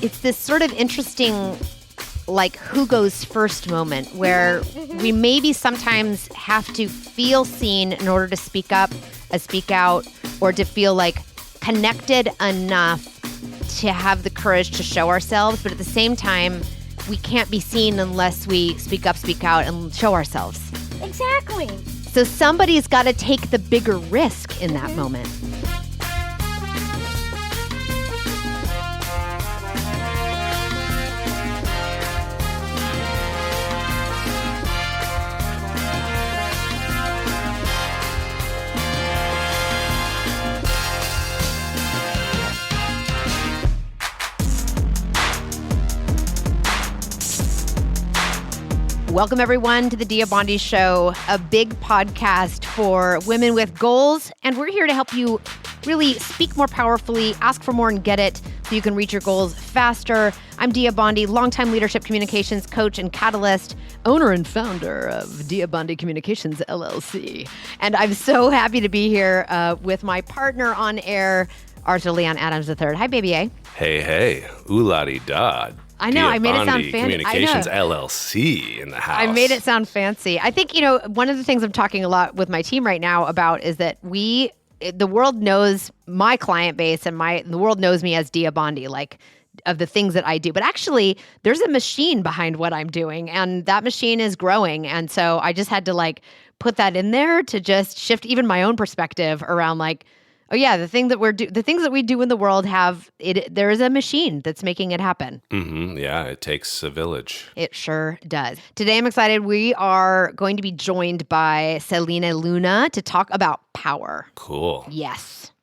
it's this sort of interesting, like, who goes first moment where we maybe sometimes have to feel seen in order to speak up, speak out, or to feel like connected enough to have the courage to show ourselves. But at the same time, we can't be seen unless we speak up, speak out, and show ourselves. Exactly. So somebody's got to take the bigger risk in that moment. Welcome, everyone, to the Dia Bondi Show, a big podcast for women with goals. And we're here to help you really speak more powerfully, ask for more and get it so you can reach your goals faster. I'm Dia Bondi, longtime leadership communications coach and catalyst, owner and founder of Dia Bondi Communications, LLC. And I'm so happy to be here with my partner on air, Arthur Leon Adams III. Hi, baby A. Hey. Ooh-la-di-da. I know, I made it sound fancy. Communications LLC in the house. I made it sound fancy. I think, one of the things I'm talking a lot with my team right now about is that the world knows my client base and the world knows me as Dia Bondi, like, of the things that I do. But actually, there's a machine behind what I'm doing, and that machine is growing. And so I just had to, put that in there to just shift even my own perspective around, oh yeah, the things that we do in the world there is a machine that's making it happen. Mm-hmm. Yeah, it takes a village. It sure does. Today I'm excited. We are going to be joined by Selene Luna to talk about power. Cool. Yes.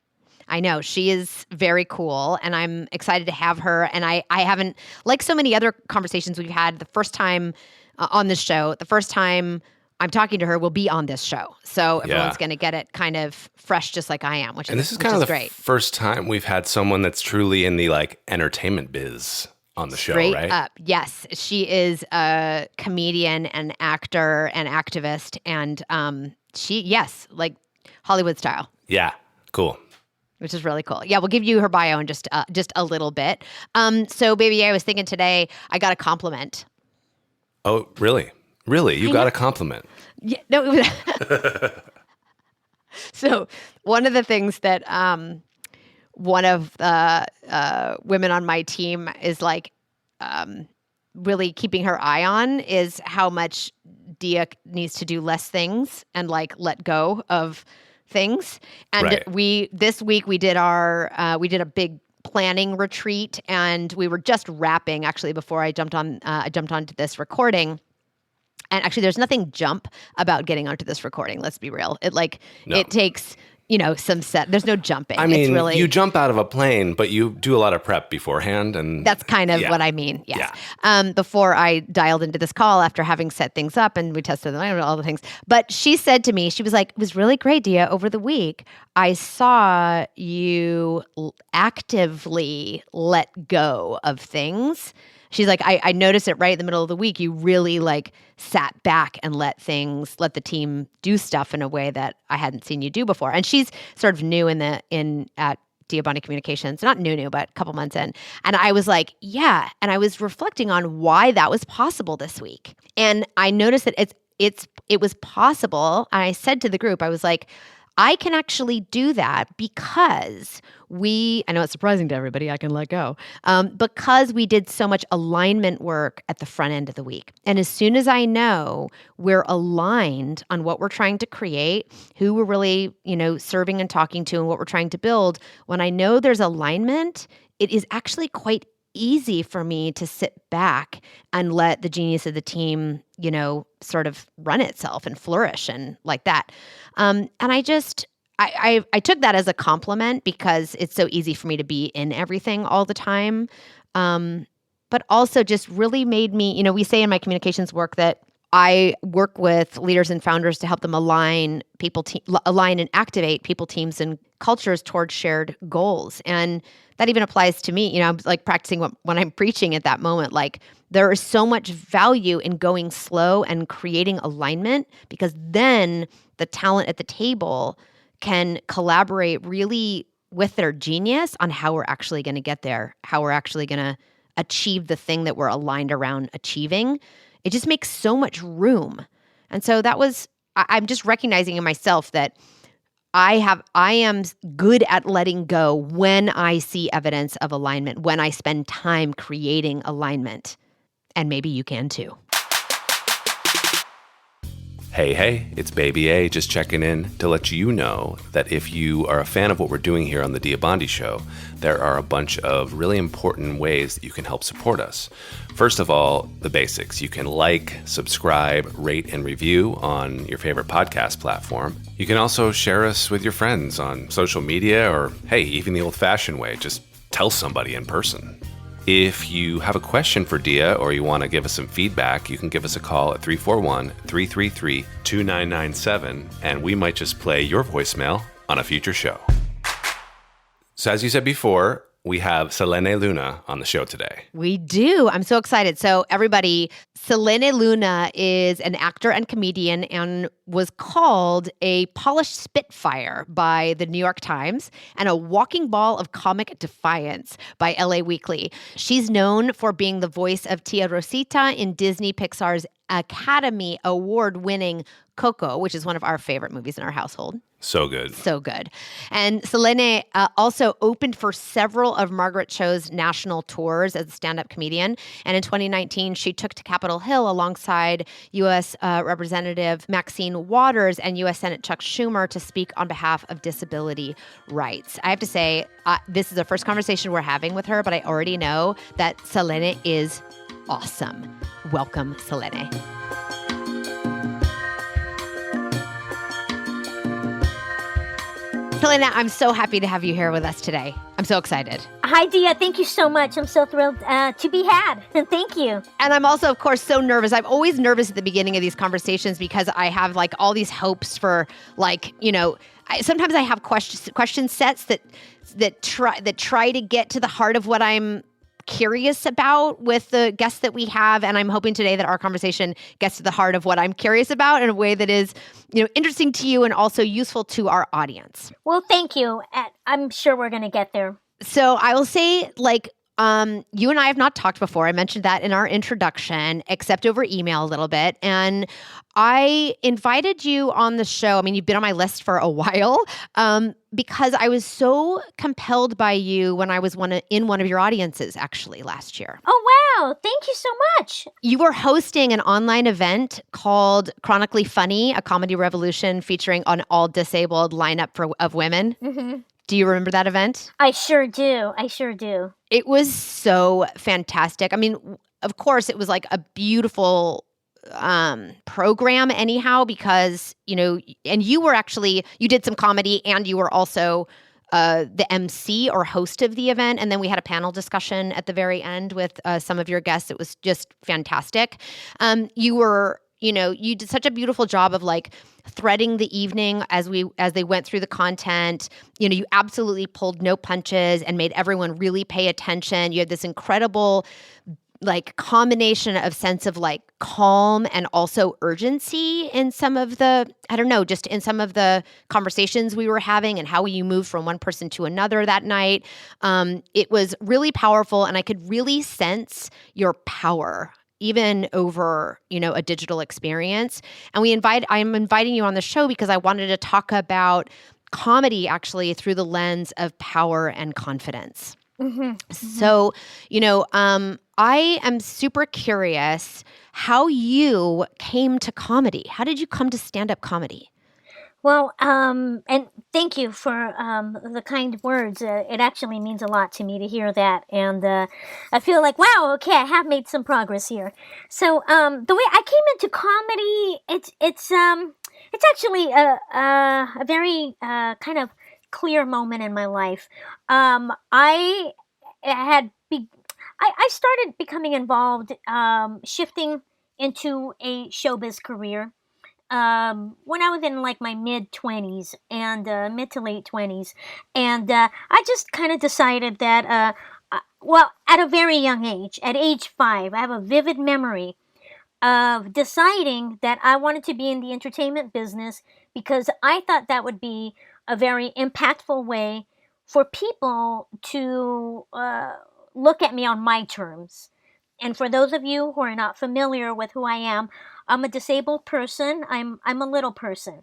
I know. She is very cool, and I'm excited to have her. And I haven't, like so many other conversations we've had, the first time on this show, the first time I'm talking to her will be on this show. So everyone's going to get it kind of fresh, just like I am, which and is this is kind of the great. First time we've had someone that's truly in the entertainment biz on the show, Straight right? up. Yes. She is a comedian and actor and activist. And Hollywood style. Yeah. Cool. Which is really cool. Yeah, we'll give you her bio in just a little bit. So, baby, I was thinking today I got a compliment. Oh, really? Really? You got a compliment? Yeah. No. So, one of the things that one of the women on my team is really keeping her eye on is how much Dia needs to do less things and let go of things. And this week we did a big planning retreat, and we were just wrapping actually before I jumped onto this recording. And actually, there's nothing jump about getting onto this recording. Let's be real. It takes, some set. There's no jumping. I mean, it's really, you jump out of a plane, but you do a lot of prep beforehand. And that's kind of what I mean. Yes. Yeah. Before I dialed into this call after having set things up and we tested all the things. But she said to me, she was like, it was really great, Dia. Over the week, I saw you actively let go of things. She's like, I noticed it right in the middle of the week. You really sat back and let the team do stuff in a way that I hadn't seen you do before. And she's sort of new at Dia Bondi Communications, not new, but a couple months in. And I was like, yeah. And I was reflecting on why that was possible this week. And I noticed that it was possible. And I said to the group, I was like, I can actually do that because I know it's surprising to everybody, I can let go, because we did so much alignment work at the front end of the week. And as soon as I know we're aligned on what we're trying to create, who we're really, serving and talking to and what we're trying to build, when I know there's alignment, it is actually quite easy for me to sit back and let the genius of the team, sort of run itself and flourish and like that. And I took that as a compliment because it's so easy for me to be in everything all the time. But also just really made me, we say in my communications work that I work with leaders and founders to help them align and activate people, teams, and cultures towards shared goals. And that even applies to me. I'm practicing when I'm preaching at that moment. There is so much value in going slow and creating alignment, because then the talent at the table can collaborate really with their genius on how we're actually going to get there, how we're actually going to achieve the thing that we're aligned around achieving, it just makes so much room. And so I'm just recognizing in myself that I am good at letting go when I see evidence of alignment, when I spend time creating alignment. And maybe you can too. Hey, it's Baby A just checking in to let you know that if you are a fan of what we're doing here on the Dia Bondi Show, there are a bunch of really important ways that you can help support us. First of all, the basics. You can like, subscribe, rate, and review on your favorite podcast platform. You can also share us with your friends on social media or, hey, even the old-fashioned way, just tell somebody in person. If you have a question for Dia or you want to give us some feedback, you can give us a call at 341-333-2997, and we might just play your voicemail on a future show. So as you said before, we have Selene Luna on the show today. We do. I'm so excited. So everybody, Selene Luna is an actor and comedian and was called a polished spitfire by the New York Times and a walking ball of comic defiance by LA Weekly. She's known for being the voice of Tia Rosita in Disney Pixar's Academy Award-winning COCO, which is one of our favorite movies in our household. So good. So good. And Selene also opened for several of Margaret Cho's national tours as a stand-up comedian. And in 2019, she took to Capitol Hill alongside U.S. Representative Maxine Waters and U.S. Senate Chuck Schumer to speak on behalf of disability rights. I have to say, this is the first conversation we're having with her, but I already know that Selene is awesome. Welcome, Selene. Selene, I'm so happy to have you here with us today. I'm so excited. Hi, Dia. Thank you so much. I'm so thrilled to be had. Thank you. And I'm also, of course, so nervous. I'm always nervous at the beginning of these conversations because I have like all these hopes for sometimes I have question sets that try to get to the heart of what I'm curious about with the guests that we have. And I'm hoping today that our conversation gets to the heart of what I'm curious about in a way that is, interesting to you and also useful to our audience. Well, thank you. I'm sure we're going to get there. So I will say, you and I have not talked before. I mentioned that in our introduction, except over email a little bit. And I invited you on the show. I mean, you've been on my list for a while because I was so compelled by you when I was in one of your audiences, actually, last year. Oh, wow. Thank you so much. You were hosting an online event called Chronically Funny, a comedy revolution featuring an all-disabled lineup of women. Mm-hmm. Do you remember that event? I sure do. It was so fantastic. I mean, of course, it was like a beautiful program anyhow, because, and you did some comedy and you were also the MC or host of the event. And then we had a panel discussion at the very end with some of your guests. It was just fantastic. You did such a beautiful job of threading the evening as they went through the content. You absolutely pulled no punches and made everyone really pay attention. You had this incredible combination of sense of calm and also urgency in some of the, just in some of the conversations we were having and how you moved from one person to another that night. It was really powerful, and I could really sense your power even over, a digital experience. And I'm inviting you on the show because I wanted to talk about comedy actually through the lens of power and confidence. Mm-hmm. So, I am super curious how you came to comedy. How did you come to stand-up comedy? Well, and thank you for the kind words. It actually means a lot to me to hear that. And I feel like, wow, okay, I have made some progress here. So the way I came into comedy, it's actually a very kind of clear moment in my life. I started becoming involved, shifting into a showbiz career. When I was in my mid-20s and mid to late 20s. And I just kind of decided that, at a very young age, at age 5, I have a vivid memory of deciding that I wanted to be in the entertainment business because I thought that would be a very impactful way for people to look at me on my terms. And for those of you who are not familiar with who I am, I'm a disabled person. I'm a little person.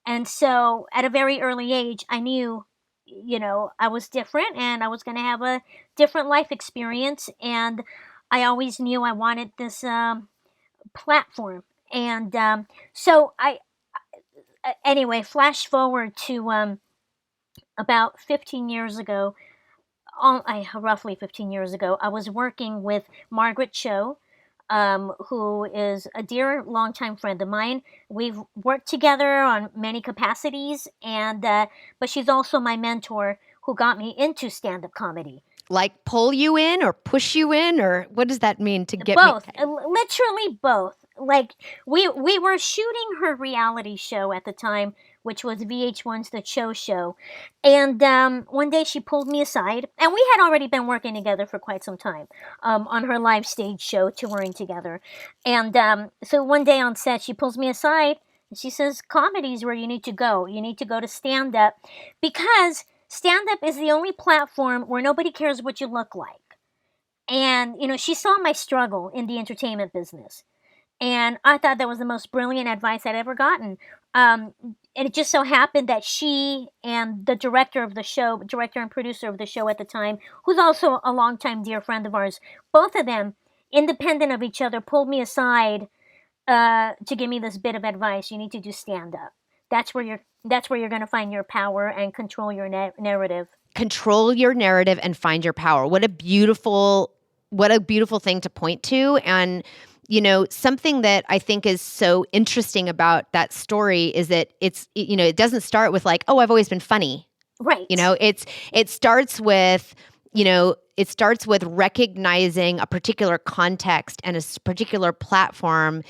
And so at a very early age, I knew, I was different and I was going to have a different life experience. And I always knew I wanted this platform. And anyway, flash forward to about 15 years ago, roughly 15 years ago, I was working with Margaret Cho, who is a dear longtime friend of mine. We've worked together on many capacities, and but she's also my mentor who got me into stand-up comedy. Like pull you in or push you in, or what does that mean to get both? me? Literally both. Like we were shooting her reality show at the time, which was VH1's The Cho Show, and one day she pulled me aside, and we had already been working together for quite some time on her live stage show, touring together, and so one day on set she pulls me aside and she says, "Comedy's where you need to go. You need to go to stand up, because stand up is the only platform where nobody cares what you look like." And she saw my struggle in the entertainment business. And I thought that was the most brilliant advice I'd ever gotten. And it just so happened that she and the director and producer of the show at the time, who's also a longtime dear friend of ours, both of them, independent of each other, pulled me aside to give me this bit of advice. You need to do stand-up. That's where you're going to find your power and control your narrative. Control your narrative and find your power. What a beautiful thing to point to. And something that I think is so interesting about that story is that it doesn't start with like, oh, I've always been funny. Right. It starts with, recognizing a particular context and a particular platform,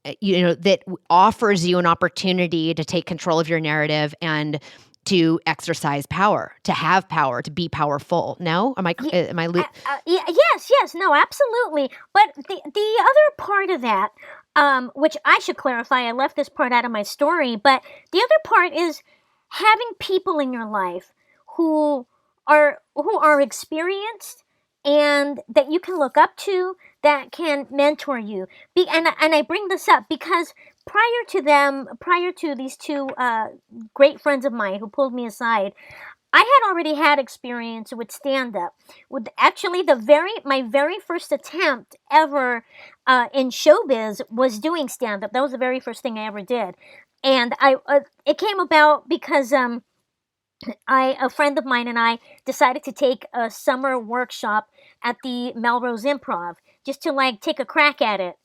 that offers you an opportunity to take control of your narrative and to exercise power, to have power, to be powerful. No? Yes, no, absolutely. But the other part of that, which I should clarify, I left this part out of my story, but the other part is having people in your life who are experienced and that you can look up to, that can mentor you. And I bring this up because prior to these two great friends of mine who pulled me aside, I had already had experience with stand-up. With actually my very first attempt ever in showbiz was doing stand-up. That was the very first thing I ever did, and it came about because a friend of mine and I decided to take a summer workshop at the Melrose Improv just to take a crack at it.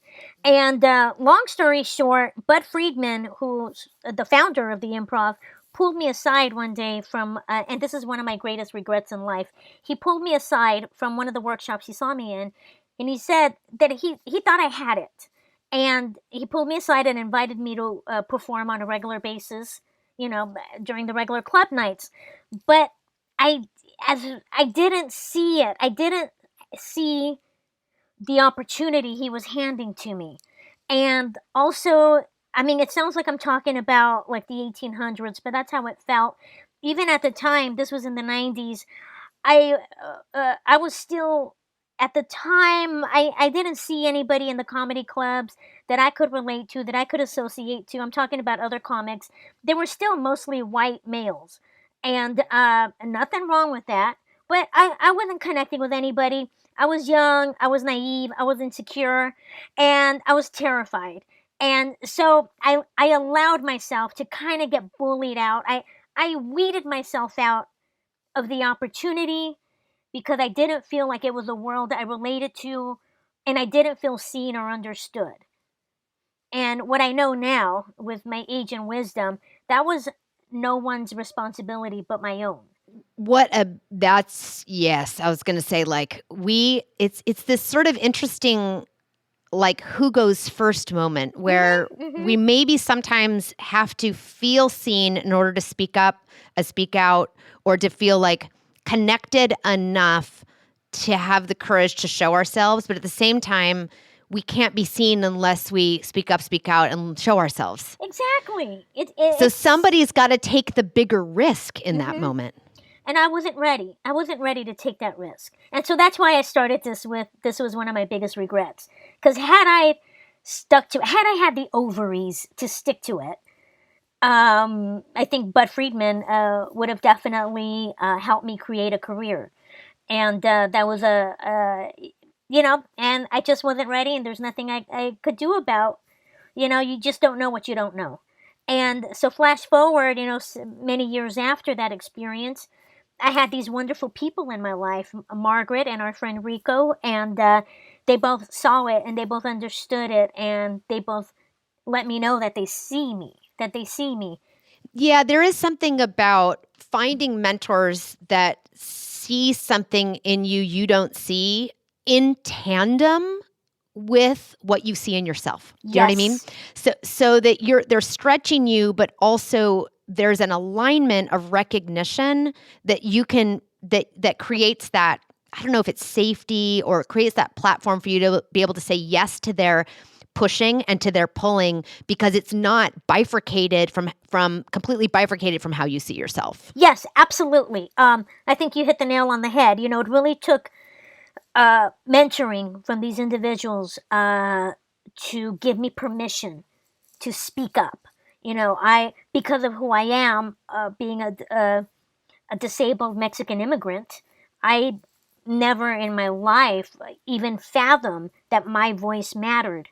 And long story short, Bud Friedman, who's the founder of the Improv, pulled me aside one day from, and this is one of my greatest regrets in life. He pulled me aside from one of the workshops he saw me in, and he said that he thought I had it. And he pulled me aside and invited me to perform on a regular basis, during the regular club nights. But I didn't see it. I didn't see the opportunity he was handing to me. And also, it sounds like I'm talking about the 1800s, but that's how it felt. Even at the time, this was in the 90s, I was still, at the time, I didn't see anybody in the comedy clubs that I could relate to, that I could associate to. I'm talking about other comics. They were still mostly white males. And nothing wrong with that. But I wasn't connecting with anybody. I was young, I was naive, I was insecure, and I was terrified. And so I allowed myself to kind of get bullied out. I weeded myself out of the opportunity because I didn't feel like it was a world I related to, and I didn't feel seen or understood. And what I know now, with my age and wisdom, that was no one's responsibility but my own. Yes, I was going to say it's this sort of interesting who goes first moment where we maybe sometimes have to feel seen in order to speak up, speak out, or to feel connected enough to have the courage to show ourselves. But at the same time, we can't be seen unless we speak up, speak out, and show ourselves. Exactly. So somebody's got to take the bigger risk in that moment. And I wasn't ready. I wasn't ready to take that risk. And so that's why I started this was one of my biggest regrets. Because had I had the ovaries to stick to it, I think Bud Friedman would have definitely helped me create a career. And that was and I just wasn't ready, and there's nothing I could do about, you just don't know what you don't know. And so flash forward, many years after that experience, I had these wonderful people in my life, Margaret and our friend Rico, and they both saw it and they both understood it, and they both let me know that they see me, Yeah, there is something about finding mentors that see something in you don't see in tandem with what you see in yourself. Do you know what I mean? So that they're stretching you, but also there's an alignment of recognition that you can that creates that, I don't know if it's safety or it creates that platform for you to be able to say yes to their pushing and to their pulling, because it's not bifurcated from completely bifurcated from how you see yourself. Yes, absolutely. I think you hit the nail on the head. It really took mentoring from these individuals to give me permission to speak up. Because of who I am, being a disabled Mexican immigrant, I never in my life even fathomed that my voice mattered.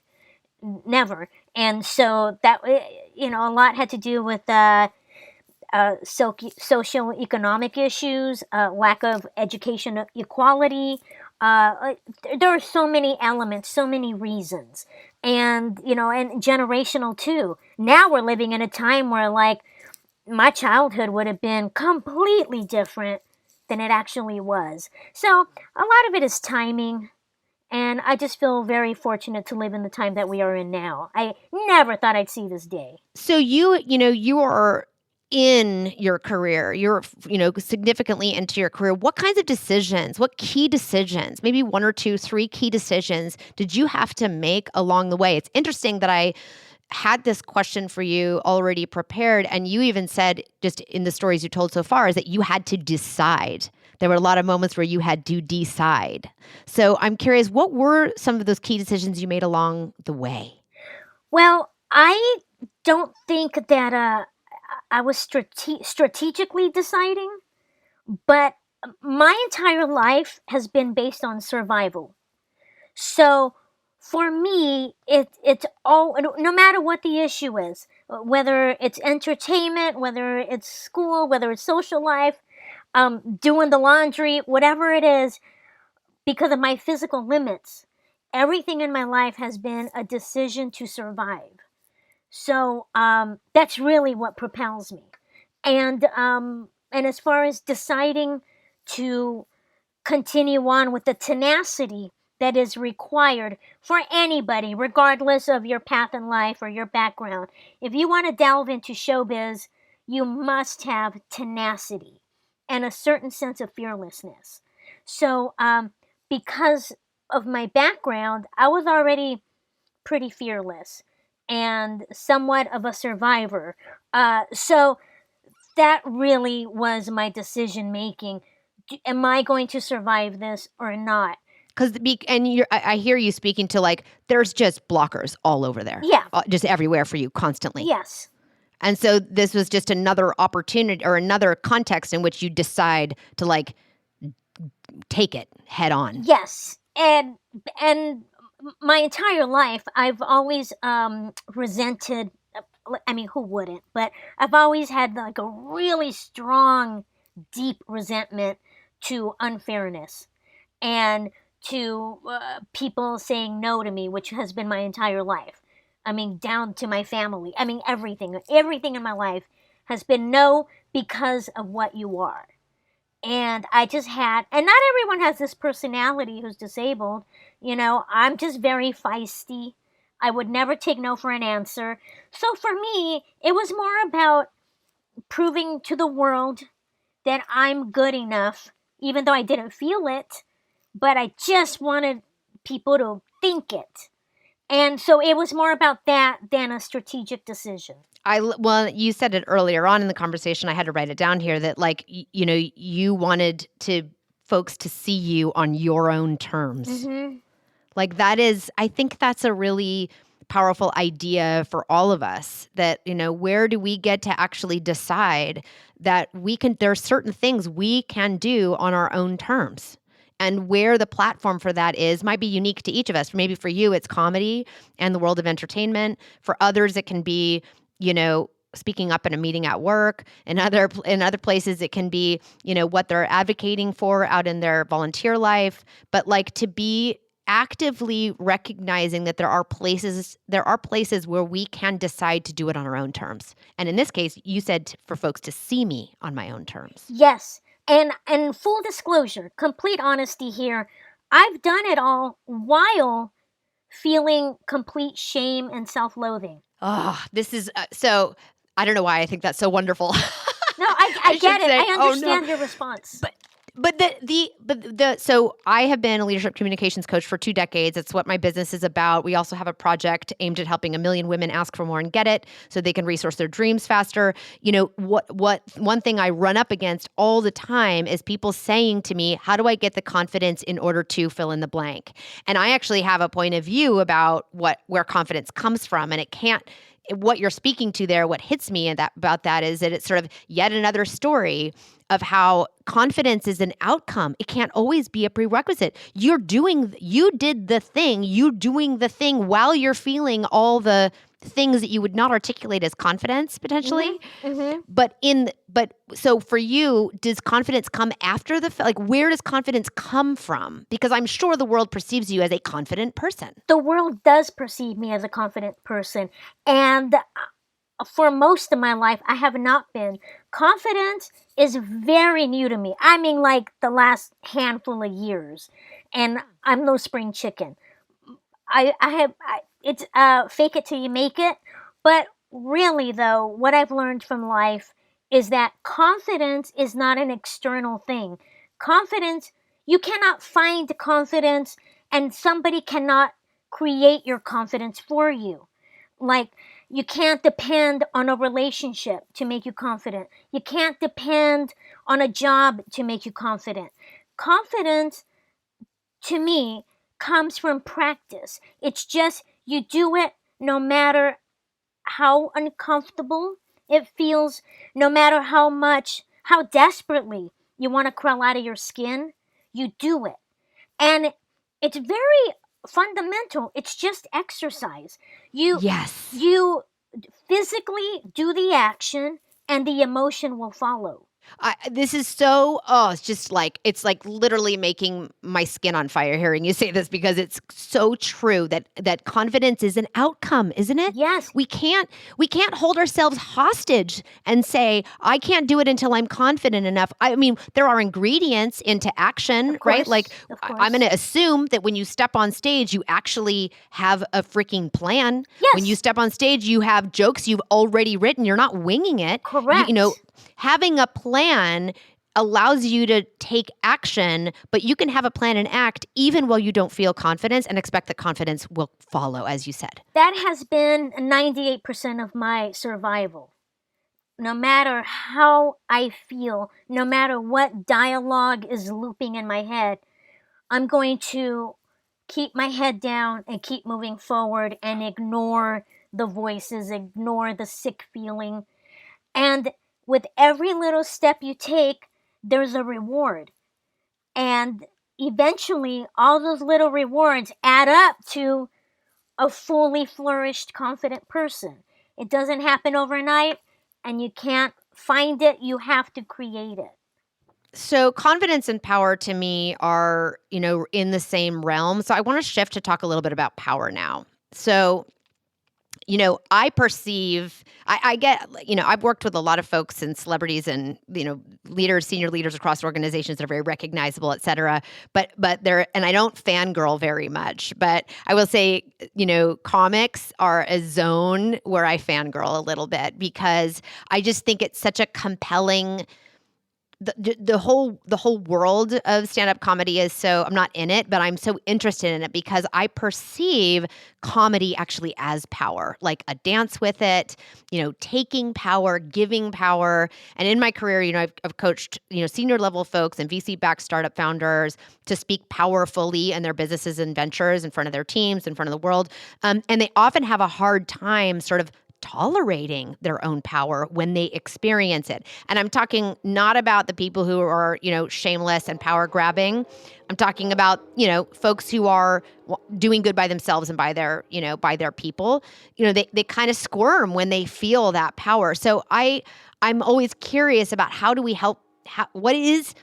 Never. And so that, a lot had to do with socioeconomic issues, lack of education equality. There are so many elements, so many reasons, and and generational too. Now we're living in a time where, like, my childhood would have been completely different than it actually was. So a lot of it is timing. And I just feel very fortunate to live in the time that we are in now. I never thought I'd see this day. So you are in your career, you're, significantly into your career. What kinds of decisions, what key decisions, maybe 1 or 2, 3 key decisions did you have to make along the way? It's interesting that I had this question for you already prepared, and you even said, just in the stories you told so far, is that you had to decide. There were a lot of moments where you had to decide. So I'm curious, what were some of those key decisions you made along the way? Well, I don't think that I was strategically deciding, but my entire life has been based on survival. So for me, it's all, no matter what the issue is, whether it's entertainment, whether it's school, whether it's social life, doing the laundry, whatever it is, because of my physical limits, everything in my life has been a decision to survive. So that's really what propels me. And as far as deciding to continue on with the tenacity that is required for anybody, regardless of your path in life or your background, if you want to delve into showbiz, you must have tenacity and a certain sense of fearlessness. So because of my background, I was already pretty fearless and somewhat of a survivor. So that really was my decision making. Am I going to survive this or not? Because I hear you speaking to, like, there's just blockers all over there. Yeah. Just everywhere for you constantly. Yes. And so this was just another opportunity or another context in which you decide to, like, take it head on. Yes. And my entire life, I've always resented, I mean, who wouldn't? But I've always had, like, a really strong, deep resentment to unfairness and to people saying no to me, which has been my entire life. I mean, down to my family. I mean, everything in my life has been no because of what you are. And I just had, and not everyone has this personality who's disabled. I'm just very feisty. I would never take no for an answer. So for me, it was more about proving to the world that I'm good enough, even though I didn't feel it, but I just wanted people to think it. And so it was more about that than a strategic decision. Well, you said it earlier on in the conversation. I had to write it down here that like, you wanted folks to see you on your own terms. Mm-hmm. Like I think that's a really powerful idea for all of us that, where do we get to actually decide that there are certain things we can do on our own terms. And where the platform for that might be unique to each of us. Maybe for you, it's comedy and the world of entertainment. For others, it can be, speaking up in a meeting at work. In other places, it can be, what they're advocating for out in their volunteer life. But like to be actively recognizing that there are places where we can decide to do it on our own terms. And in this case, you said for folks to see me on my own terms. Yes. And full disclosure, complete honesty here, I've done it all while feeling complete shame and self-loathing. Oh, this is so I don't know why I think that's so wonderful. No, I get it. say, I understand your response. So I have been a leadership communications coach for 2 decades. It's what my business is about. We also have a project aimed at helping 1 million women ask for more and get it so they can resource their dreams faster. One thing I run up against all the time is people saying to me, how do I get the confidence in order to fill in the blank? And I actually have a point of view about where confidence comes from. And it can't, what you're speaking to there, what hits me about that is that it's sort of yet another story of how confidence is an outcome. It can't always be a prerequisite. You're doing the thing while you're feeling all the things that you would not articulate as confidence potentially. Mm-hmm. Mm-hmm. So for you, does confidence come after where does confidence come from? Because I'm sure the world perceives you as a confident person. The world does perceive me as a confident person. And for most of my life, I have not been. Confidence is very new to me. I mean, like the last handful of years. And I'm no spring chicken. It's fake it till you make it. But really, though, what I've learned from life is that confidence is not an external thing. Confidence, you cannot find confidence, and somebody cannot create your confidence for you. Like, you can't depend on a relationship to make you confident. You can't depend on a job to make you confident. Confidence, to me, comes from practice. It's just you do it no matter how uncomfortable it feels, no matter how desperately you want to crawl out of your skin, you do it. And it's very fundamental. It's just exercise. You physically do the action and the emotion will follow. This is it's like literally making my skin on fire hearing you say this, because it's so true that confidence is an outcome, isn't it? Yes. We can't hold ourselves hostage and say, I can't do it until I'm confident enough. I mean, there are ingredients into action, right? Like, I'm going to assume that when you step on stage, you actually have a freaking plan. Yes. When you step on stage, you have jokes you've already written. You're not winging it. Correct. Having a plan allows you to take action, but you can have a plan and act even while you don't feel confidence and expect that confidence will follow, as you said. That has been 98% of my survival. No matter how I feel, no matter what dialogue is looping in my head, I'm going to keep my head down and keep moving forward and ignore the voices, ignore the sick feeling. And with every little step you take, there's a reward. And eventually, all those little rewards add up to a fully flourished, confident person. It doesn't happen overnight, and you can't find it. You have to create it. So confidence and power to me are, in the same realm. So I want to shift to talk a little bit about power now. So I perceive, I get, I've worked with a lot of folks and celebrities and, leaders, senior leaders across organizations that are very recognizable, et cetera. But and I don't fangirl very much, but I will say, comics are a zone where I fangirl a little bit, because I just think it's such a compelling the whole world of stand-up comedy is so, I'm not in it, but I'm so interested in it because I perceive comedy actually as power, like a dance with it, taking power, giving power. And in my career, I've coached, senior level folks and VC-backed startup founders to speak powerfully in their businesses and ventures in front of their teams, in front of the world. And they often have a hard time sort of tolerating their own power when they experience it. And I'm talking not about the people who are, shameless and power grabbing. I'm talking about, folks who are doing good by themselves and by their people. They kind of squirm when they feel that power. So I'm always curious about how do we help, what is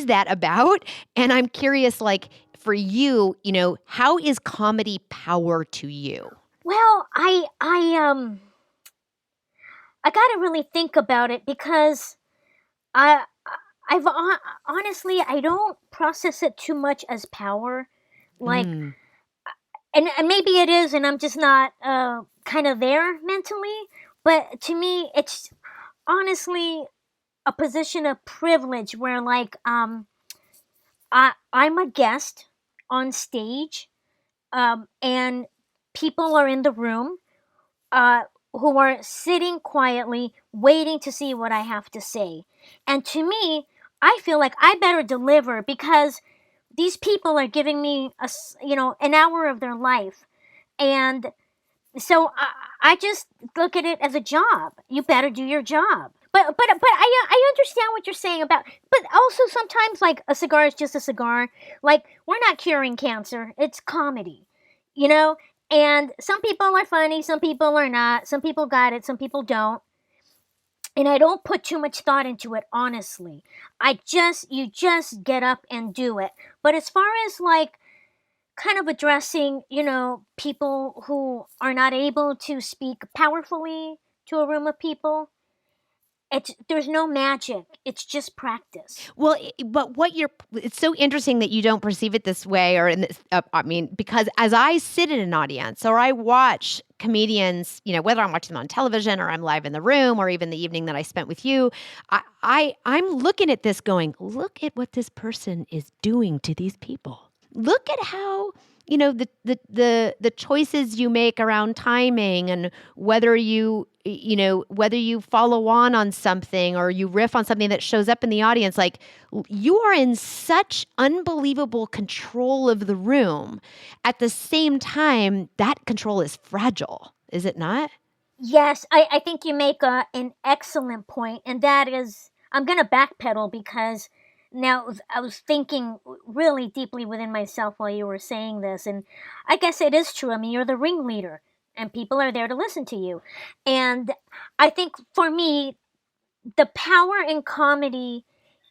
that about? And I'm curious, like, for you, how is comedy power to you? Well, I got to really think about it because I've honestly, I don't process it too much as power, like, and maybe it is, and I'm just not kind of there mentally. But to me, it's honestly a position of privilege where, like, I'm a guest on stage, and people are in the room who are sitting quietly waiting to see what I have to say. And to me, I feel like I better deliver because these people are giving me an hour of their life. And so I just look at it as a job. You better do your job. But I understand what you're saying about, but also sometimes, like, a cigar is just a cigar. Like, we're not curing cancer. It's comedy, and some people are funny, some people are not. Some people got it, some people don't. And I don't put too much thought into it, honestly. You just get up and do it. But as far as, like, kind of addressing, people who are not able to speak powerfully to a room of people, there's no magic. It's just practice. Well, but it's so interesting that you don't perceive it this way, or in this, because as I sit in an audience or I watch comedians, whether I'm watching them on television or I'm live in the room or even the evening that I spent with you, I'm looking at this going, look at what this person is doing to these people. Look at how, the choices you make around timing and whether you follow on something or you riff on something that shows up in the audience. Like, you are in such unbelievable control of the room. At the same time, that control is fragile, is it not? Yes, I think you make an excellent point, and that is, I'm going to backpedal because now I was thinking really deeply within myself while you were saying this, and I guess it is true. I mean, you're the ringleader, and people are there to listen to you. And I think for me, the power in comedy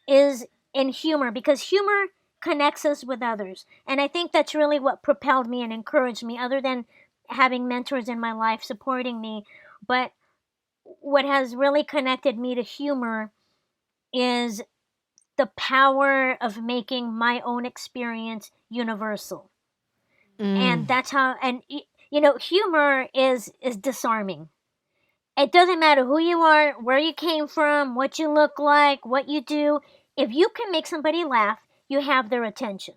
is in humor, because humor connects us with others. And I think that's really what propelled me and encouraged me, other than having mentors in my life supporting me. But what has really connected me to humor is the power of making my own experience universal. And that's how, and humor is disarming. It doesn't matter who you are, where you came from, what you look like, what you do. If you can make somebody laugh, you have their attention.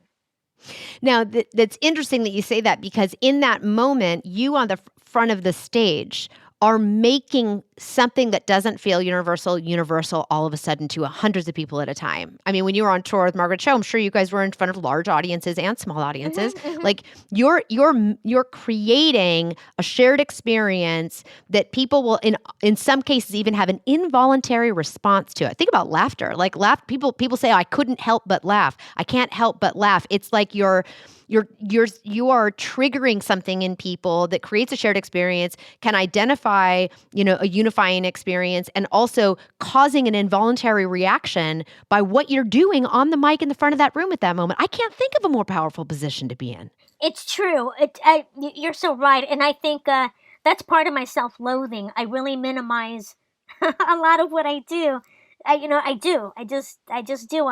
Now, that's interesting that you say that, because in that moment, you on the front of the stage are making something that doesn't feel universal all of a sudden to hundreds of people at a time. I mean, when you were on tour with Margaret Cho, I'm sure you guys were in front of large audiences and small audiences. Like, you're creating a shared experience that people will, in some cases, even have an involuntary response to it. Think about laughter. Like, people say, I couldn't help but laugh. I can't help but laugh. It's like you are triggering something in people that creates a shared experience, can identify, a unifying experience, and also causing an involuntary reaction by what you're doing on the mic in the front of that room at that moment. I can't think of a more powerful position to be in. It's true. You're so right. And I think that's part of my self-loathing. I really minimize a lot of what I do. I do. I just do.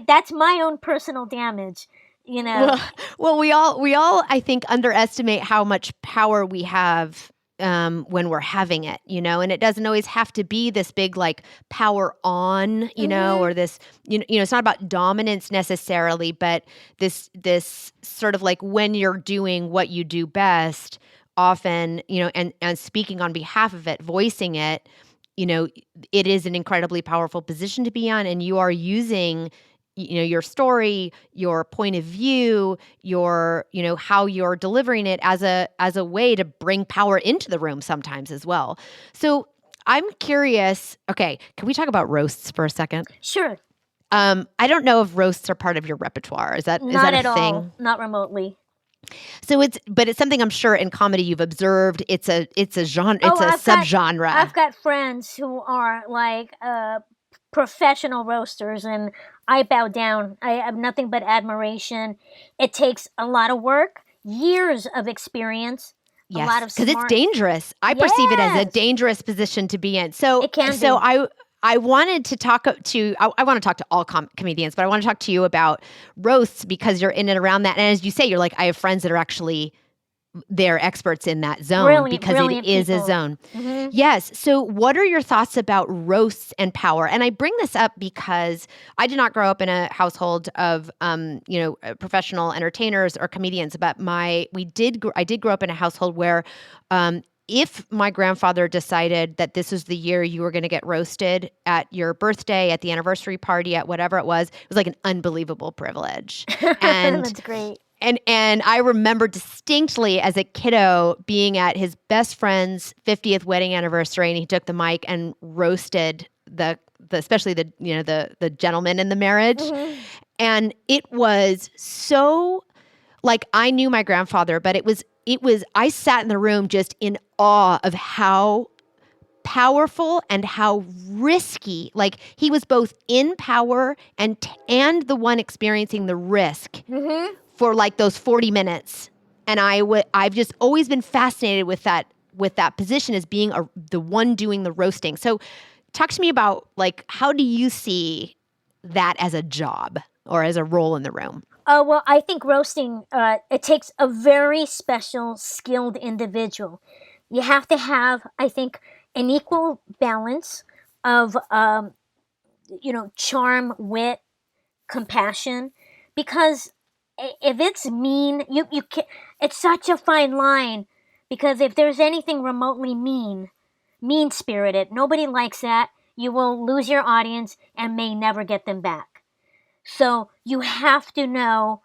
That's my own personal damage. Well, we all I think underestimate how much power we have when we're having it, and it doesn't always have to be this big like power on, or this, it's not about dominance necessarily, but this sort of like when you're doing what you do best, often, and speaking on behalf of it, voicing it, it is an incredibly powerful position to be on, and you are using your story, your point of view, your, how you're delivering it as a way to bring power into the room sometimes as well. So I'm curious, okay, can we talk about roasts for a second? Sure. I don't know if roasts are part of your repertoire. Is that Not a at thing? all. Not remotely. So it's something I'm sure in comedy you've observed. It's a genre, it's a subgenre. I've got friends who are like professional roasters, and I bow down. I have nothing but admiration. It takes a lot of work, years of experience, a lot of because it's dangerous. I perceive it as a dangerous position to be in. So it can so be. I wanted to talk to I want to talk to all comedians, but I want to talk to you about roasts because you're in and around that. And as you say, you're like, I have friends that are actually they're experts in that zone because it is a zone. Mm-hmm. Yes. So what are your thoughts about roasts and power? And I bring this up because I did not grow up in a household of, professional entertainers or comedians, but I did grow up in a household where, if my grandfather decided that this was the year you were going to get roasted at your birthday, at the anniversary party, at whatever it was like an unbelievable privilege. And that's great. And I remember distinctly as a kiddo being at his best friend's 50th wedding anniversary, and he took the mic and roasted especially the gentleman in the marriage. Mm-hmm. And it was so like I knew my grandfather, but it was I sat in the room just in awe of how powerful and how risky, like he was both in power and the one experiencing the risk. Mm-hmm. For like those 40 minutes. And I've just always been fascinated with that position as being the one doing the roasting. So talk to me about like, how do you see that as a job or as a role in the room? Well, I think roasting, it takes a very special, skilled individual. You have to have, I think, an equal balance of, charm, wit, compassion, because if it's mean, you can, it's such a fine line, because if there's anything remotely mean-spirited, nobody likes that. You will lose your audience and may never get them back. So you have to know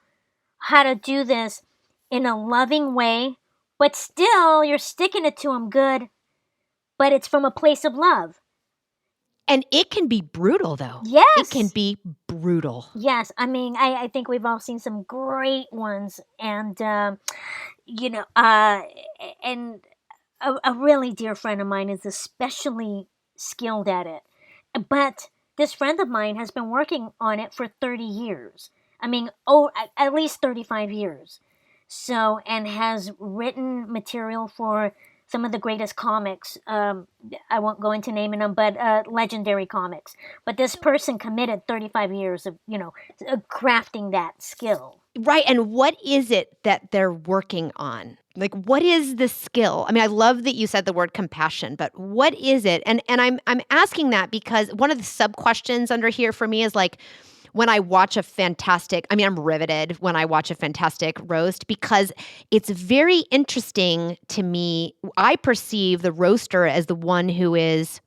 how to do this in a loving way, but still you're sticking it to them good, but it's from a place of love. And it can be brutal, though. Yes. It can be brutal. Yes. I mean, I think we've all seen some great ones. And, and a really dear friend of mine is especially skilled at it. But this friend of mine has been working on it for 30 years. I mean, at least 35 years. So, and has written material for some of the greatest comics. I won't go into naming them, but legendary comics. But this person committed 35 years of, crafting that skill. Right. And what is it that they're working on? Like, what is the skill? I mean, I love that you said the word compassion, but what is it? And I'm asking that because one of the sub questions under here for me is like, when I watch I'm riveted when I watch a fantastic roast because it's very interesting to me. I perceive the roaster as the one who is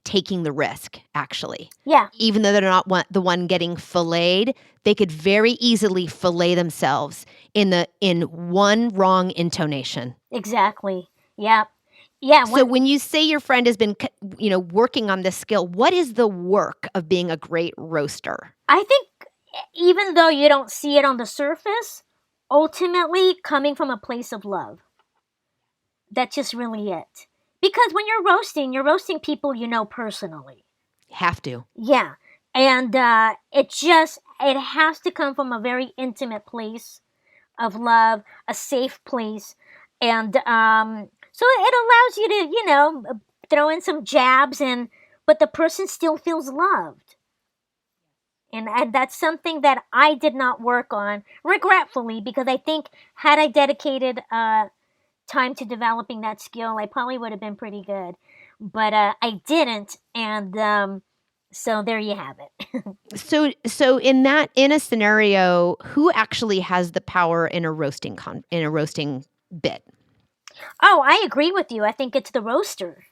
taking the risk, actually. Yeah. Even though they're not the one getting filleted, they could very easily fillet themselves in one wrong intonation. Exactly. Yeah. Yeah. So when you say your friend has been, working on this skill, what is the work of being a great roaster? I think even though you don't see it on the surface, ultimately coming from a place of love. That's just really it. Because when you're roasting people you know personally. Have to. Yeah. And it has to come from a very intimate place of love, a safe place. And so it allows you to, throw in some jabs, but the person still feels loved. And that's something that I did not work on, regretfully, because I think had I dedicated time to developing that skill, I probably would have been pretty good. But I didn't, and so there you have it. So in a scenario, who actually has the power in a roasting bit? Oh, I agree with you. I think it's the roaster.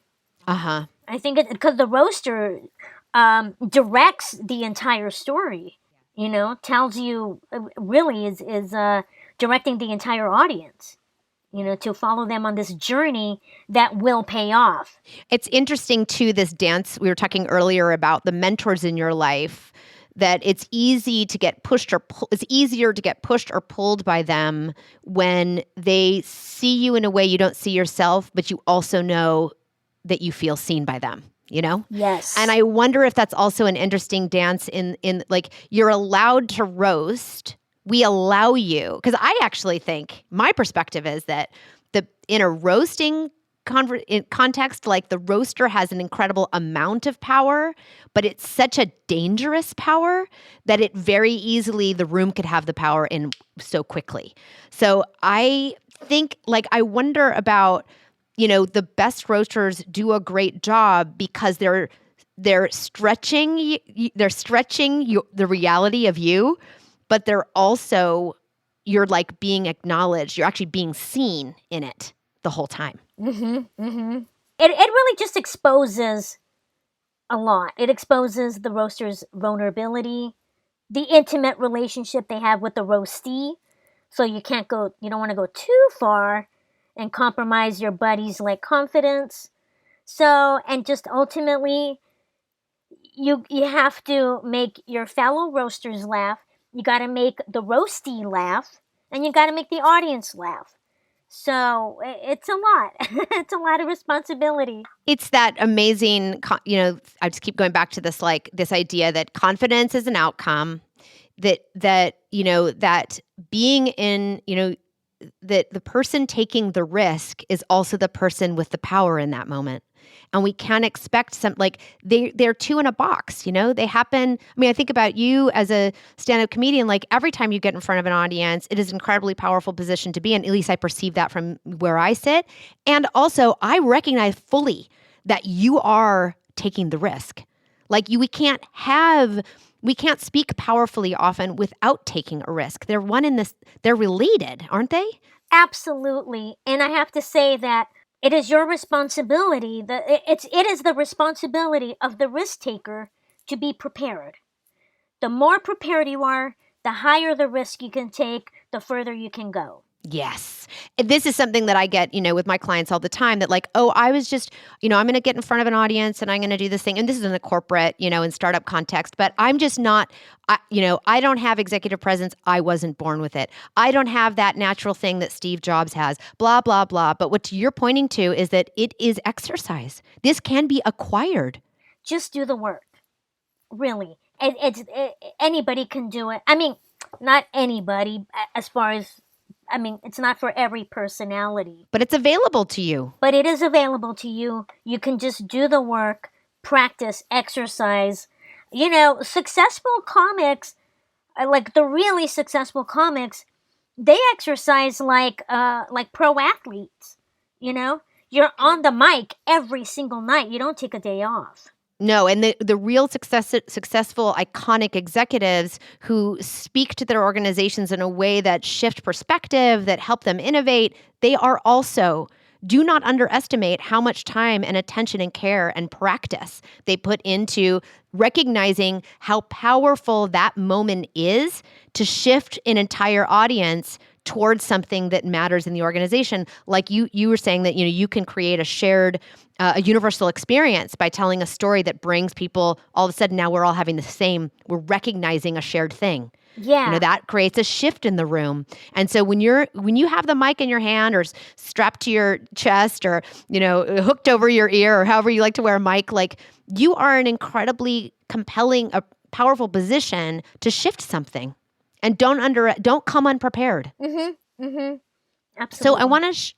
Uh-huh. I think it because the roaster directs the entire story. Tells you really is directing the entire audience. To follow them on this journey that will pay off. It's interesting too. This dance we were talking earlier about the mentors in your life. That it's easy to get pushed it's easier to get pushed or pulled by them when they see you in a way you don't see yourself, but you also know that you feel seen by them. Yes. And I wonder if that's also an interesting dance in like you're allowed to roast. We allow you, because I actually think my perspective is that in a roasting context, like the roaster has an incredible amount of power, but it's such a dangerous power that it very easily the room could have the power in so quickly. So I think, like, I wonder about, the best roasters do a great job because they're stretching the reality of you, but you're like being acknowledged. You're actually being seen in it the whole time. Mm-hmm, mm-hmm. It really just exposes a lot. It exposes the roaster's vulnerability, the intimate relationship they have with the roastee. So you don't want to go too far and compromise your buddy's confidence. So, and just ultimately, you have to make your fellow roasters laugh. You got to make the roastee laugh, and you got to make the audience laugh. So it's a lot. It's a lot of responsibility. It's that amazing, I just keep going back to this, like this idea that confidence is an outcome, that being in, that the person taking the risk is also the person with the power in that moment. And we can't expect they're two in a box, they happen. I mean, I think about you as a stand-up comedian, like every time you get in front of an audience, it is an incredibly powerful position to be in. At least I perceive that from where I sit. And also I recognize fully that you are taking the risk. Like we can't speak powerfully often without taking a risk. They're related, aren't they? Absolutely. And I have to say that it is your responsibility. It is the responsibility of the risk taker to be prepared. The more prepared you are, the higher the risk you can take, the further you can go. Yes. This is something that I get, with my clients all the time that like, oh, I was just, I'm going to get in front of an audience and I'm going to do this thing. And this is in the corporate, and startup context, but I'm just not, I don't have executive presence. I wasn't born with it. I don't have that natural thing that Steve Jobs has, blah, blah, blah. But what you're pointing to is that it is exercise. This can be acquired. Just do the work. Really. Anybody can do it. I mean, not anybody it's not for every personality. But it's available to you. But it is available to you. You can just do the work, practice, exercise. Successful comics, like the really successful comics, they exercise like pro athletes. You're on the mic every single night. You don't take a day off. No, and the real successful, iconic executives who speak to their organizations in a way that shift perspective, that help them innovate, they are also, do not underestimate how much time and attention and care and practice they put into recognizing how powerful that moment is to shift an entire audience towards something that matters in the organization. Like you were saying that, you can create a shared, a universal experience by telling a story that brings people, all of a sudden now we're all having we're recognizing a shared thing. Yeah. That creates a shift in the room. And so when you have the mic in your hand or strapped to your chest or, hooked over your ear or however you like to wear a mic, like you are an incredibly compelling, a powerful position to shift something. And don't come unprepared. Mm-hmm. Mm-hmm. So Absolutely.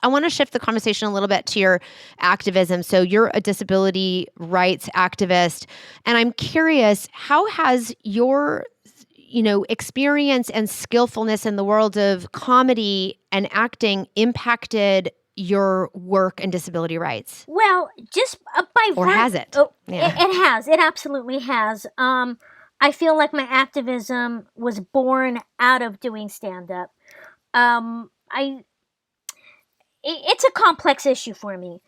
I want to shift the conversation a little bit to your activism. So you're a disability rights activist, and I'm curious, how has your experience and skillfulness in the world of comedy and acting impacted your work and disability rights? Well, just by Or has it? Oh, Yeah. it has. It absolutely has. I feel like my activism was born out of doing stand-up. It's a complex issue for me.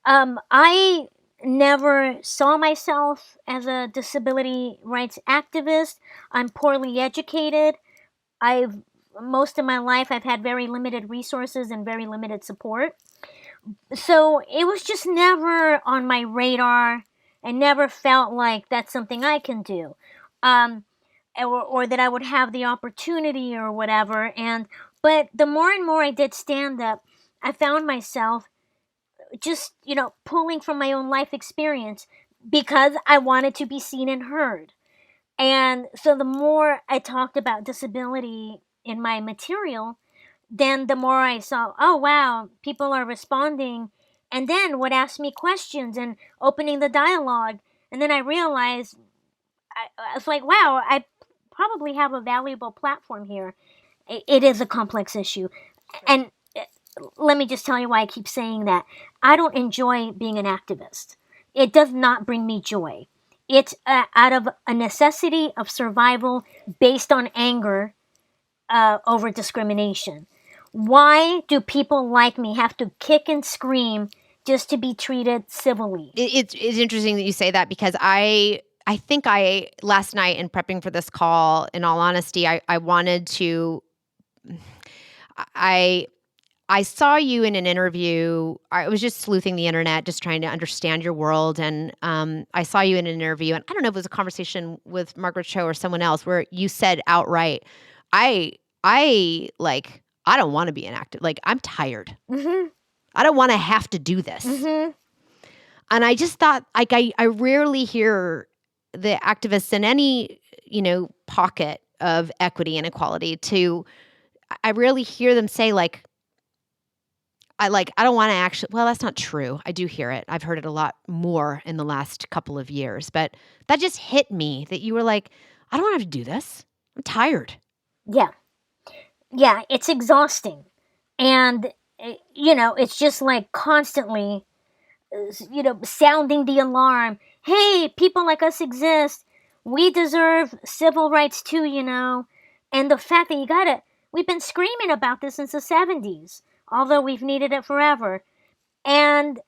I never saw myself as a disability rights activist. I'm poorly educated. Most of my life I've had very limited resources and very limited support. So it was just never on my radar. I never felt like that's something I can do. Or that I would have the opportunity or whatever. But the more and more I did stand up, I found myself just, pulling from my own life experience because I wanted to be seen and heard. And so the more I talked about disability in my material, then the more I saw, oh wow, people are responding and then would ask me questions and opening the dialogue. And then I realized, I was like, wow, I probably have a valuable platform here. It is a complex issue. And let me just tell you why I keep saying that. I don't enjoy being an activist. It does not bring me joy. It's out of a necessity of survival based on anger over discrimination. Why do people like me have to kick and scream just to be treated civilly? It's interesting that you say that because I think last night in prepping for this call, in all honesty, I wanted to, I saw you in an interview. I was just sleuthing the internet, just trying to understand your world. And I saw you in an interview, and I don't know if it was a conversation with Margaret Cho or someone else, where you said outright, I don't want to be an active. Like, I'm tired. Mm-hmm. I don't want to have to do this. Mm-hmm. And I just thought, like, I rarely hear the activists in any, pocket of equity and equality I rarely hear them say, like, I don't want to actually, well, that's not true. I do hear it. I've heard it a lot more in the last couple of years, but that just hit me that you were like, I don't want to have to do this. I'm tired. Yeah. Yeah, it's exhausting. And, it's just like constantly, sounding the alarm. Hey, people like us exist. We deserve civil rights too, And the fact that we've been screaming about this since the 70s. Although we've needed it forever. And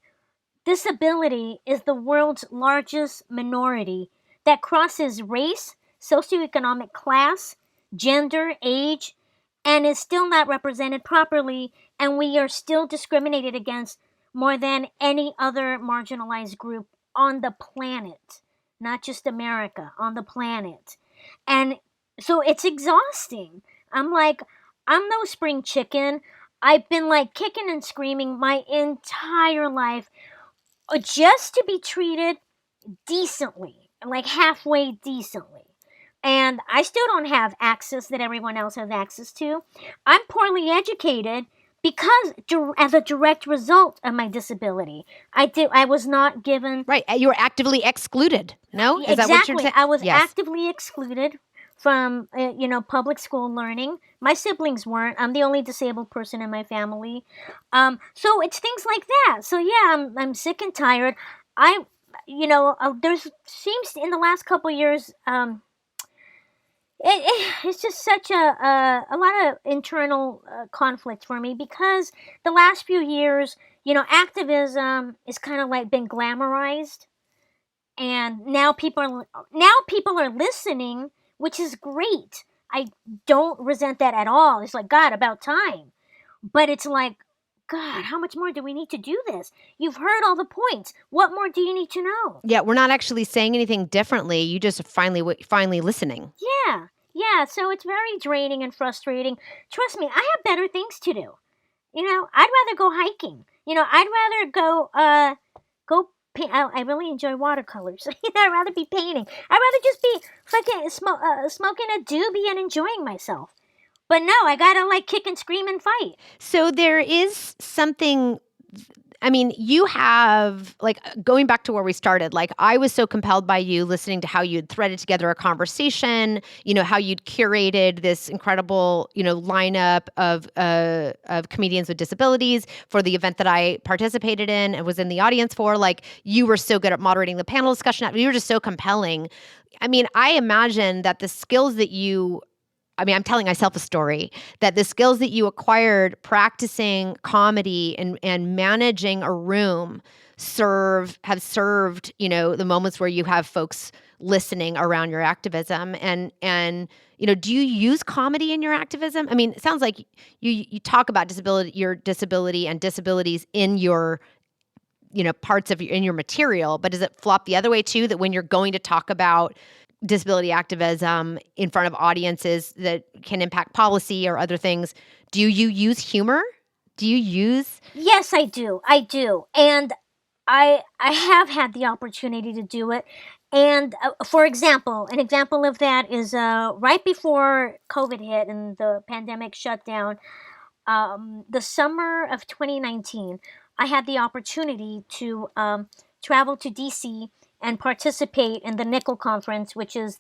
disability is the world's largest minority that crosses race, socioeconomic class, gender, age, and is still not represented properly, and we are still discriminated against more than any other marginalized group on the planet. Not just America, on the planet. And so it's exhausting. I'm no spring chicken. I've been kicking and screaming my entire life just to be treated decently, halfway decently. And I still don't have access that everyone else has access to. I'm poorly educated because as a direct result of my disability. I was not given... Right, you were actively excluded, no? Is exactly. that what you're saying? I was actively excluded from, public school learning. My siblings weren't. I'm the only disabled person in my family. So it's things like that. So yeah, I'm sick and tired. There's seems in the last couple years, it's just such a lot of internal conflict for me because the last few years, activism is kind of been glamorized, and now people are listening, which is great. I don't resent that at all. It's God, about time. But it's God, how much more do we need to do this? You've heard all the points. What more do you need to know? Yeah, we're not actually saying anything differently. You just finally listening. Yeah. So it's very draining and frustrating. Trust me, I have better things to do. I'd rather go hiking. I'd rather go paint. I really enjoy watercolors. I'd rather be painting. I'd rather just be fucking smoking a doobie and enjoying myself. But no, I gotta kick and scream and fight. So there is something I mean, you have, like, going back to where we started, like, I was so compelled by you listening to how you'd threaded together a conversation, how you'd curated this incredible, lineup of comedians with disabilities for the event that I participated in and was in the audience for. Like, you were so good at moderating the panel discussion. You were just so compelling. I mean, I imagine that the skills that I'm telling myself a story, that the skills that you acquired practicing comedy and managing a room have served, the moments where you have folks listening around your activism. And do you use comedy in your activism? I mean, it sounds like you talk about your disability and disabilities in your parts of in your material, but does it flop the other way too, that when you're going to talk about disability activism in front of audiences that can impact policy or other things, do you use humor? Yes, I do. And I have had the opportunity to do it. And for example, an example of that is right before COVID hit and the pandemic shut down, the summer of 2019, I had the opportunity to travel to DC and participate in the Nickel Conference, which is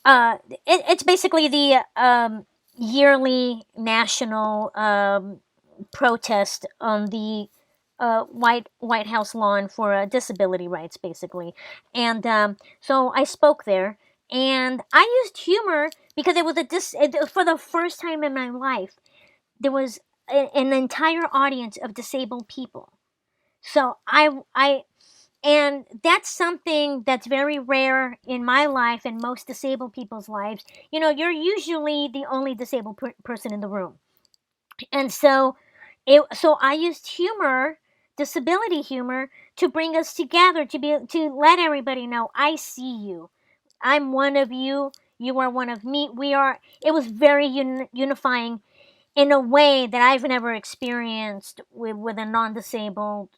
it's basically the yearly national protest on the White House lawn for disability rights, basically. And so I spoke there, and I used humor because it was for the first time in my life, there was an entire audience of disabled people. So and that's something that's very rare in my life and most disabled people's lives. You're usually the only disabled person in the room. And so I used humor, disability humor, to bring us together, to let everybody know, I see you. I'm one of you. You are one of me. It was very unifying in a way that I've never experienced with a non-disabled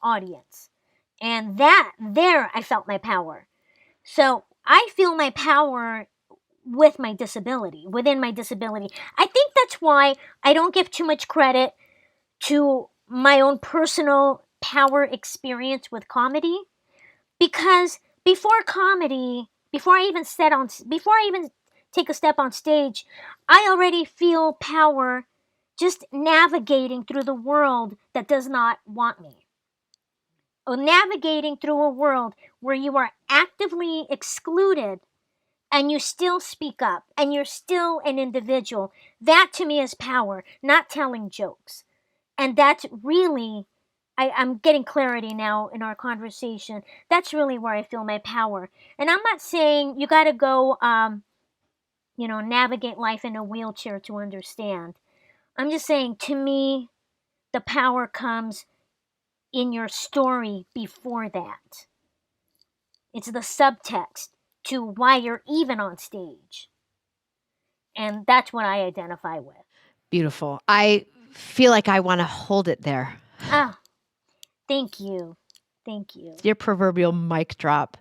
audience. And there I felt my power. So I feel my power within my disability. I think that's why I don't give too much credit to my own personal power experience with comedy, because before I even take a step on stage, I already feel power just navigating through the world that does not want me. Or navigating through a world where you are actively excluded and you still speak up and you're still an individual. That to me is power, not telling jokes. And that's really, I'm getting clarity now in our conversation. That's really where I feel my power. And I'm not saying you got to go, navigate life in a wheelchair to understand. I'm just saying, to me, the power comes in your story before that. It's the subtext to why you're even on stage. And that's what I identify with. Beautiful. I feel like I want to hold it there. Oh, thank you. Your proverbial mic drop.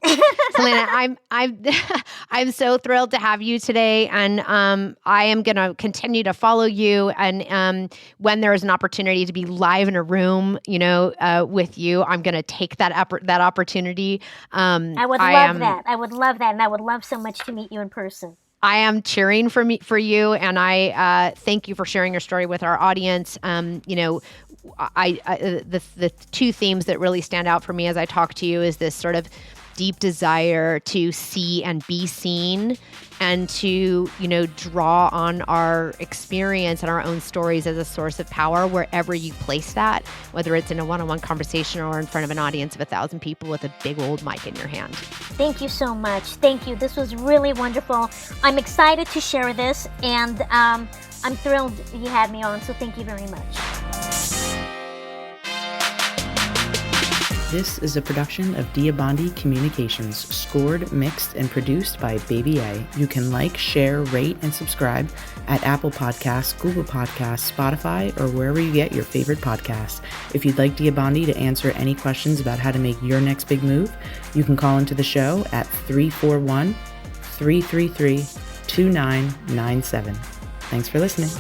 Selena, I'm so thrilled to have you today, and I am going to continue to follow you. And when there is an opportunity to be live in a room, with you, I'm going to take that opportunity. I would love that. And I would love so much to meet you in person. I am cheering for you, and I thank you for sharing your story with our audience. The two themes that really stand out for me as I talk to you is this sort of deep desire to see and be seen, and to draw on our experience and our own stories as a source of power wherever you place that, whether it's in a one-on-one conversation or in front of an audience of 1,000 people with a big old mic in your hand. Thank you so much. Thank you. This was really wonderful. I'm excited to share this, and I'm thrilled you had me on, so thank you very much. This is a production of Diabandi Communications, scored, mixed, and produced by Baby A. You can like, share, rate, and subscribe at Apple Podcasts, Google Podcasts, Spotify, or wherever you get your favorite podcasts. If you'd like Diabandi to answer any questions about how to make your next big move, you can call into the show at 341-333-2997. Thanks for listening.